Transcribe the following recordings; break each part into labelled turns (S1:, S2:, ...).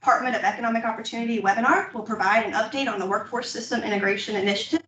S1: Department of Economic Opportunity webinar will provide an update on the Workforce System Integration Initiative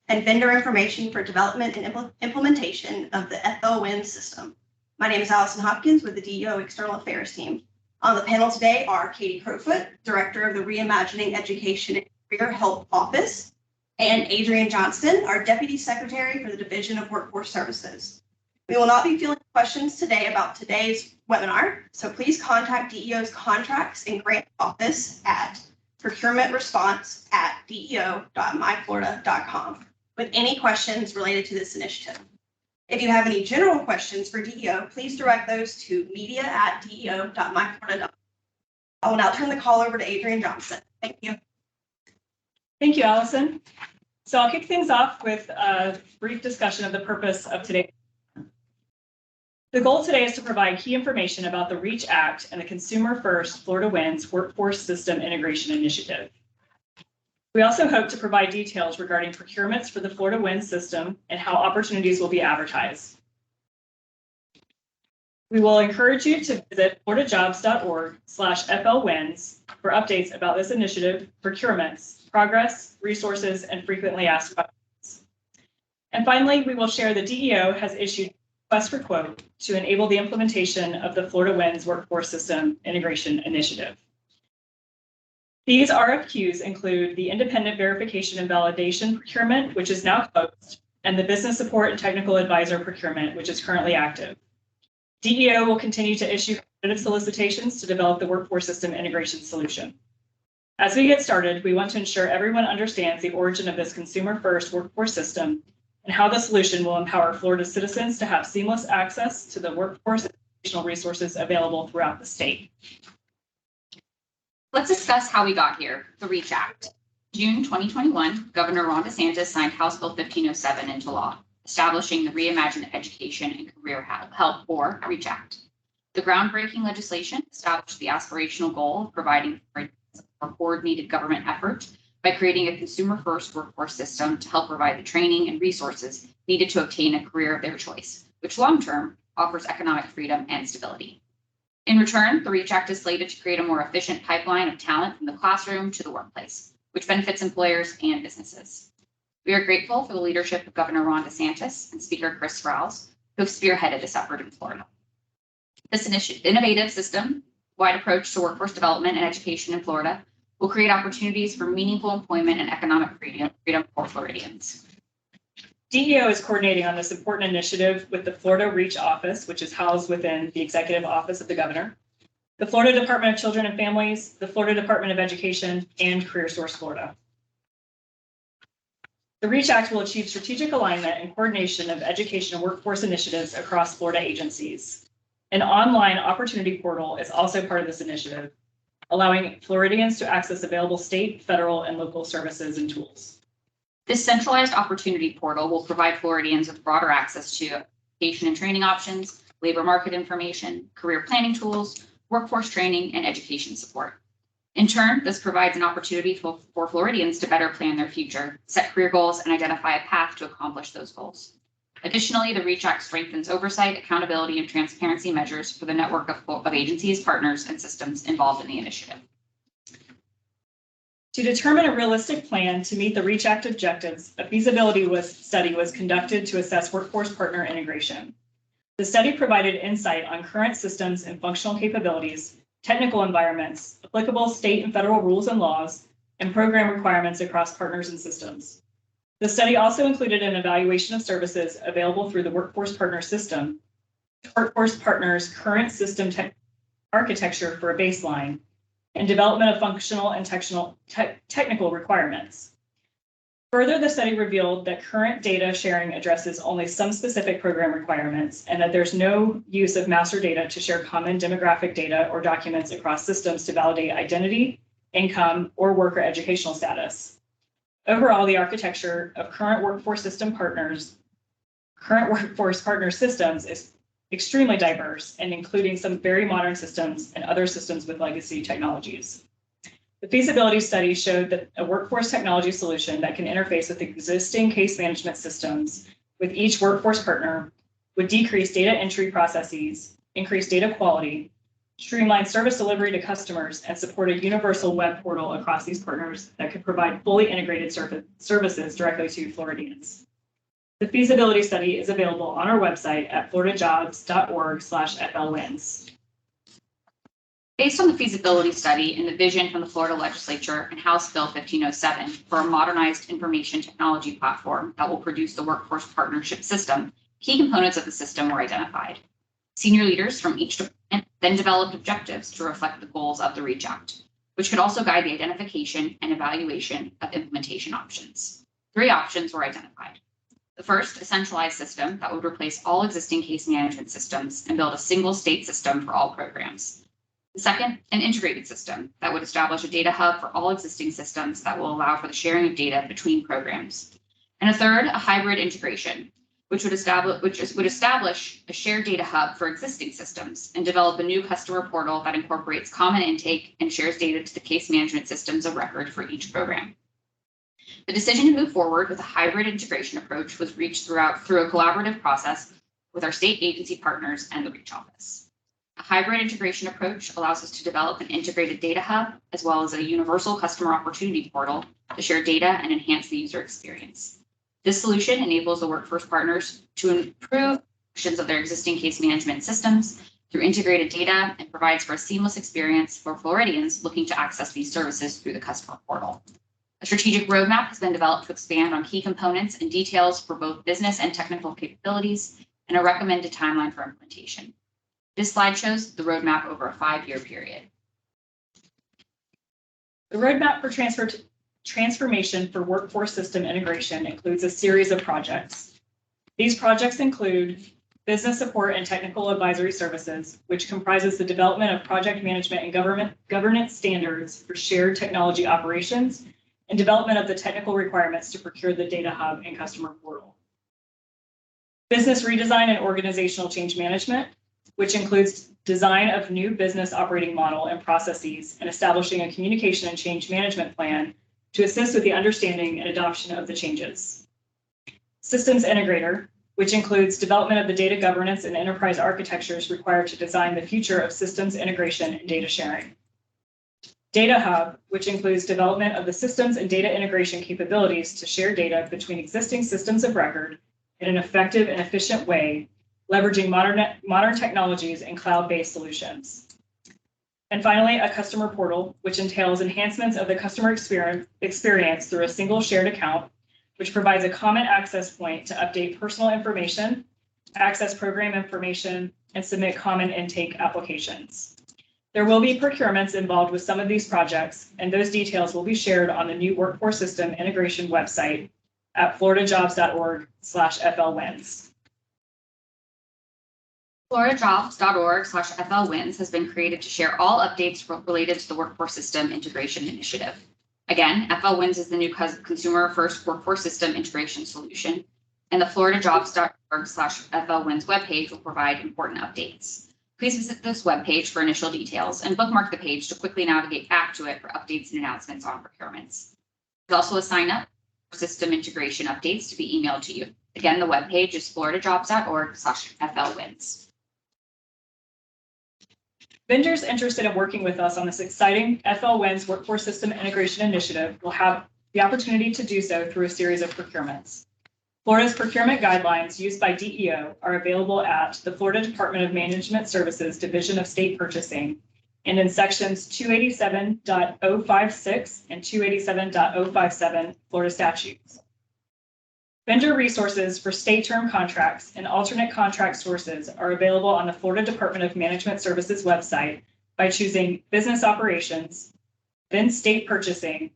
S1: and vendor information for development and implementation of the FLWIN system. My name is Allison Hopkins with the DEO External Affairs team. On the panel today are Katie Crowfoot, Director of the Reimagining Education and Career Help Office, and Adrian Johnston, our Deputy Secretary for the Division of Workforce Services. We will not be fielding questions today about today's webinar, so please contact DEO's Contracts and Grant Office at procurementresponse@deo.myflorida.com with any questions related to this initiative. If you have any general questions for DEO, please direct those to media@deo.myflorida.com. I will now turn the call over to Adrian Johnson. Thank you.
S2: Thank you, Allison. So I'll kick things off with a brief discussion of the purpose of today. The goal today is to provide key information about the REACH Act and the Consumer First Florida Wins Workforce System Integration Initiative. We also hope to provide details regarding procurements for the Florida Wins system and how opportunities will be advertised. We will encourage you to visit floridajobs.org/FLWins for updates about this initiative, procurements, progress, resources, and frequently asked questions. And finally, we will share the DEO has issued a request for quote to enable the implementation of the Florida Wins Workforce System Integration Initiative. These RFQs include the Independent Verification and Validation Procurement, which is now closed, and the Business Support and Technical Advisor Procurement, which is currently active. DEO will continue to issue competitive solicitations to develop the Workforce System Integration solution. As we get started, we want to ensure everyone understands the origin of this consumer-first workforce system and how the solution will empower Florida citizens to have seamless access to the workforce and educational resources available throughout the state.
S3: Let's discuss how we got here, the REACH Act. June 2021, Governor Ron DeSantis signed House Bill 1507 into law, establishing the Reimagined Education and Career Help, or REACH Act. The groundbreaking legislation established the aspirational goal of providing for a coordinated government effort by creating a consumer-first workforce system to help provide the training and resources needed to obtain a career of their choice, which long-term offers economic freedom and stability. In return, the REACH Act is slated to create a more efficient pipeline of talent from the classroom to the workplace, which benefits employers and businesses. We are grateful for the leadership of Governor Ron DeSantis and Speaker Chris Sprowls, who have spearheaded this effort in Florida. This innovative system-wide approach to workforce development and education in Florida will create opportunities for meaningful employment and economic freedom for Floridians.
S2: DEO is coordinating on this important initiative with the Florida REACH Office, which is housed within the Executive Office of the Governor, the Florida Department of Children and Families, the Florida Department of Education, and CareerSource Florida. The REACH Act will achieve strategic alignment and coordination of education and workforce initiatives across Florida agencies. An online opportunity portal is also part of this initiative, allowing Floridians to access available state, federal, and local services and tools.
S3: This centralized opportunity portal will provide Floridians with broader access to education and training options, labor market information, career planning tools, workforce training, and education support. In turn, this provides an opportunity for Floridians to better plan their future, set career goals, and identify a path to accomplish those goals. Additionally, the REACH Act strengthens oversight, accountability, and transparency measures for the network of agencies, partners, and systems involved in the initiative.
S2: To determine a realistic plan to meet the REACH Act objectives, a feasibility study was conducted to assess workforce partner integration. The study provided insight on current systems and functional capabilities, technical environments, applicable state and federal rules and laws, and program requirements across partners and systems. The study also included an evaluation of services available through the Workforce Partner System, Workforce Partner's current system architecture for a baseline, and development of functional and technical requirements. Further, the study revealed that current data sharing addresses only some specific program requirements and that there's no use of master data to share common demographic data or documents across systems to validate identity, income, or worker educational status. Overall, the architecture of current workforce partner systems is extremely diverse and including some very modern systems and other systems with legacy technologies. The feasibility study showed that a workforce technology solution that can interface with existing case management systems with each workforce partner would decrease data entry processes, increase data quality, streamline service delivery to customers, and support a universal web portal across these partners that could provide fully integrated services directly to Floridians. The feasibility study is available on our website at floridajobs.org/FLWINS.
S3: Based on the feasibility study and the vision from the Florida Legislature and House Bill 1507 for a modernized information technology platform that will produce the workforce partnership system, key components of the system were identified. Senior leaders from each department then developed objectives to reflect the goals of the REACH Act, which could also guide the identification and evaluation of implementation options. 3 options were identified. The first, a centralized system that would replace all existing case management systems and build a single state system for all programs. The second, an integrated system that would establish a data hub for all existing systems that will allow for the sharing of data between programs. And a third, a hybrid integration, which would establish a shared data hub for existing systems and develop a new customer portal that incorporates common intake and shares data to the case management systems of record for each program. The decision to move forward with a hybrid integration approach was reached through a collaborative process with our state agency partners and the REACH office. A hybrid integration approach allows us to develop an integrated data hub as well as a universal customer opportunity portal to share data and enhance the user experience. This solution enables the workforce partners to improve functions of their existing case management systems through integrated data and provides for a seamless experience for Floridians looking to access these services through the customer portal. A strategic roadmap has been developed to expand on key components and details for both business and technical capabilities and a recommended timeline for implementation. This slide shows the roadmap over a 5-year period.
S2: The roadmap for transformation for workforce system integration includes a series of projects. These projects include business support and technical advisory services, which comprises the development of project management and governance standards for shared technology operations and development of the technical requirements to procure the data hub and customer portal. Business redesign and organizational change management, which includes design of new business operating model and processes and establishing a communication and change management plan to assist with the understanding and adoption of the changes. Systems integrator, which includes development of the data governance and enterprise architectures required to design the future of systems integration and data sharing. Data hub, which includes development of the systems and data integration capabilities to share data between existing systems of record in an effective and efficient way, leveraging modern technologies and cloud-based solutions. And finally, a customer portal, which entails enhancements of the customer experience through a single shared account, which provides a common access point to update personal information, access program information, and submit common intake applications. There will be procurements involved with some of these projects, and those details will be shared on the new workforce system integration website at floridajobs.org/FLWINS.
S3: floridajobs.org/FLWINS has been created to share all updates related to the Workforce System Integration Initiative. Again, FLWINS is the new consumer first workforce system integration solution, and the floridajobs.org/FLWINS webpage will provide important updates. Please visit this webpage for initial details and bookmark the page to quickly navigate back to it for updates and announcements on procurements. There's also a sign up for system integration updates to be emailed to you. Again, the webpage is floridajobs.org/FLWINS.
S2: Vendors interested in working with us on this exciting FLWINS Workforce System Integration Initiative will have the opportunity to do so through a series of procurements. Florida's procurement guidelines used by DEO are available at the Florida Department of Management Services Division of State Purchasing and in sections 287.056 and 287.057 Florida statutes. Vendor resources for state term contracts and alternate contract sources are available on the Florida Department of Management Services website by choosing Business Operations, then State Purchasing,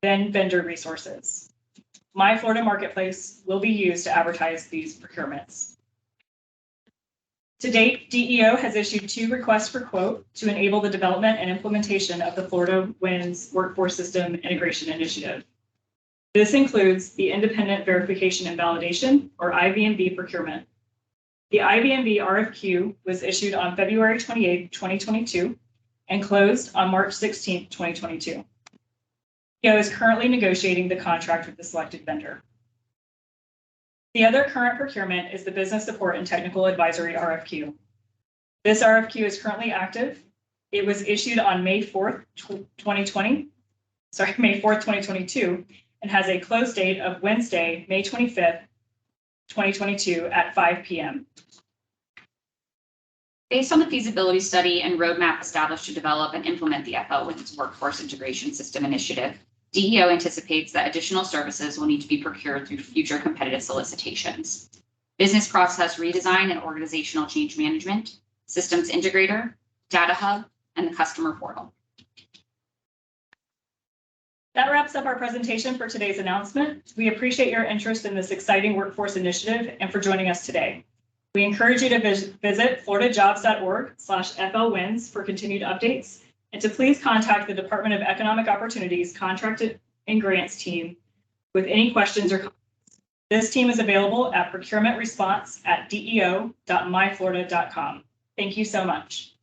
S2: then Vendor Resources. My Florida Marketplace will be used to advertise these procurements. To date, DEO has issued 2 requests for quote to enable the development and implementation of the FloridaWINS Workforce System Integration Initiative. This includes the Independent Verification and Validation, or IVMV procurement. The IVMV RFQ was issued on February 28, 2022, and closed on March 16, 2022. DEO is currently negotiating the contract with the selected vendor. The other current procurement is the Business Support and Technical Advisory RFQ. This RFQ is currently active It was issued on May 4th, 2022, and has a close date of Wednesday, May 25th, 2022 at 5 p.m.
S3: Based on the feasibility study and roadmap established to develop and implement the FL WINS Workforce Integration System Initiative, DEO anticipates that additional services will need to be procured through future competitive solicitations. Business process redesign and organizational change management, systems integrator, data hub, and the customer portal.
S2: That wraps up our presentation for today's announcement. We appreciate your interest in this exciting workforce initiative and for joining us today. We encourage you to visit floridajobs.org/FLWINS for continued updates, and to please contact the Department of Economic Opportunities Contract and Grants team with any questions or comments. This team is available at procurementresponse@deo.myflorida.com. Thank you so much.